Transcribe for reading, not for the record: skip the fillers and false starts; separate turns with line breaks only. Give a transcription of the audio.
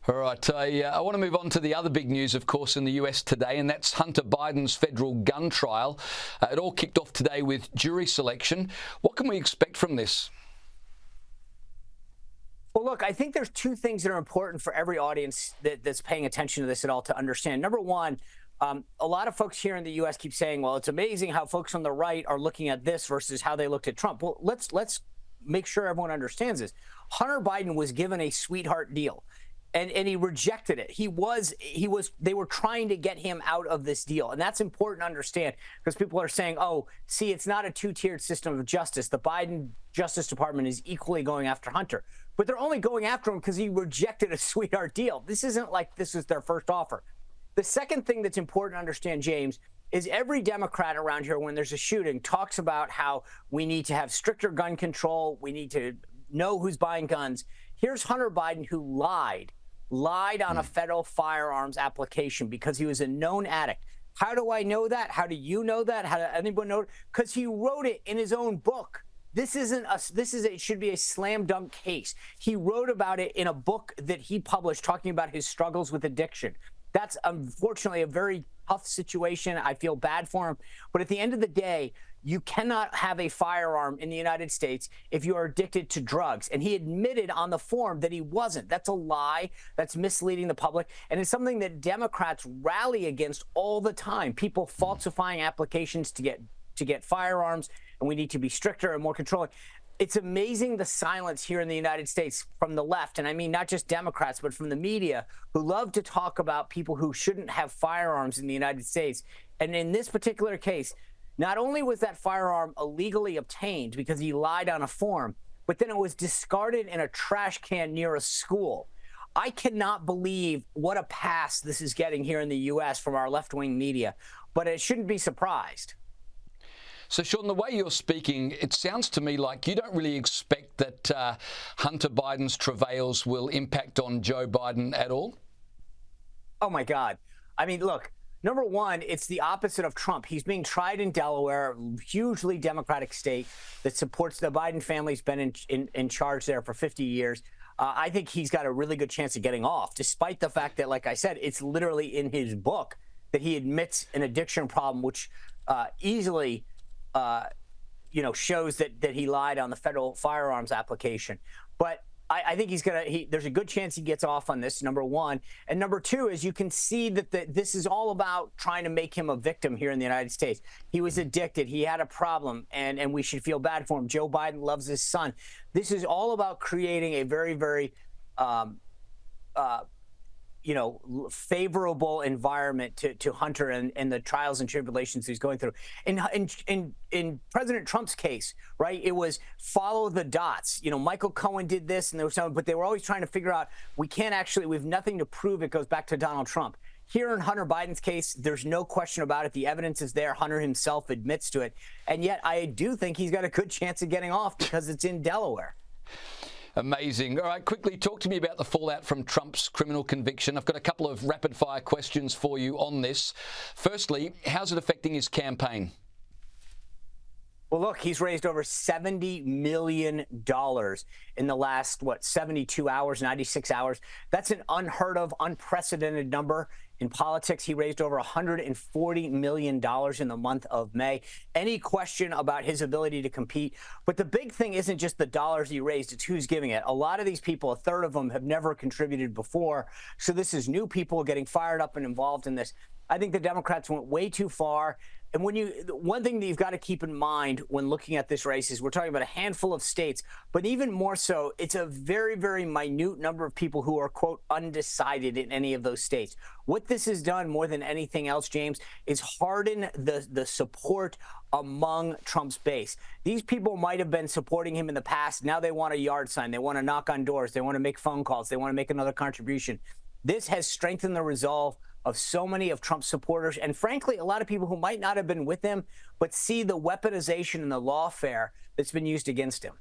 All right, I want to move on to the other big news, of course, in the US today, and that's Hunter Biden's federal gun trial. It all kicked off today with jury selection. What can we expect from this?
Well, look, I think there's two things that are important for every audience that's paying attention to this at all to understand. Number one, a lot of folks here in the U.S. keep saying, well, it's amazing how folks on the right are looking at this versus how they looked at Trump. Well, let's make sure everyone understands this. Hunter Biden was given a sweetheart deal. And he rejected it. They were trying to get him out of this deal. And that's important to understand because people are saying, oh, see, it's not a two-tiered system of justice. The Biden Justice Department is equally going after Hunter. But they're only going after him because he rejected a sweetheart deal. This isn't like this is their first offer. The second thing that's important to understand, James, is every Democrat around here, when there's a shooting, talks about how we need to have stricter gun control. We need to know who's buying guns. Here's Hunter Biden, who lied on a federal firearms application because he was a known addict. How do I know that? How do you know that? How does anyone know? Because he wrote it in his own book. It should be a slam dunk case. He wrote about it in a book that he published talking about his struggles with addiction. That's unfortunately a very tough situation. I feel bad for him. But at the end of the day, you cannot have a firearm in the United States if you are addicted to drugs. And he admitted on the form that he wasn't. That's a lie. That's misleading the public. And it's something that Democrats rally against all the time. People falsifying applications to get firearms. And we need to be stricter and more controlling. It's amazing the silence here in the United States from the left, and I mean not just Democrats, but from the media, who love to talk about people who shouldn't have firearms in the United States. And in this particular case, not only was that firearm illegally obtained because he lied on a form, but then it was discarded in a trash can near a school. I cannot believe what a pass this is getting here in the U.S. from our left-wing media, but it shouldn't be surprised.
So, Sean, the way you're speaking, it sounds to me like you don't really expect that Hunter Biden's travails will impact on Joe Biden at all?
Oh, my God. I mean, look, number one, it's the opposite of Trump. He's being tried in Delaware, hugely Democratic state that supports the Biden family's been in charge there for 50 years. I think he's got a really good chance of getting off, despite the fact that, like I said, it's literally in his book that he admits an addiction problem, which easily shows that he lied on the federal firearms application. But I think there's a good chance he gets off on this, number one. And number two is you can see that this is all about trying to make him a victim here in the United States. He was addicted. He had a problem, and we should feel bad for him. Joe Biden loves his son. This is all about creating a very, very favorable environment to Hunter and the trials and tribulations he's going through. In President Trump's case, right, it was follow the dots. Michael Cohen did this, and there was some, but they were always trying to figure out, we have nothing to prove it goes back to Donald Trump. Here in Hunter Biden's case, there's no question about it. The evidence is there. Hunter himself admits to it. And yet I do think he's got a good chance of getting off because it's in Delaware.
Amazing. All right, quickly talk to me about the fallout from Trump's criminal conviction. I've got a couple of rapid-fire questions for you on this. Firstly, how's it affecting his campaign?
Well, look, he's raised over $70 million in the last, 72 hours, 96 hours. That's an unheard of, unprecedented number in politics. He raised over $140 million in the month of May. Any question about his ability to compete? But the big thing isn't just the dollars he raised, it's who's giving it. A lot of these people, a third of them, have never contributed before. So this is new people getting fired up and involved in this. I think the Democrats went way too far. And one thing that you've got to keep in mind when looking at this race is we're talking about a handful of states, but even more so, it's a very, very minute number of people who are, quote, undecided in any of those states. What this has done more than anything else, James, is harden the support among Trump's base. These people might have been supporting him in the past. Now they want a yard sign. They want to knock on doors. They want to make phone calls. They want to make another contribution. This has strengthened the resolve of so many of Trump's supporters, and frankly, a lot of people who might not have been with him, but see the weaponization and the lawfare that's been used against him.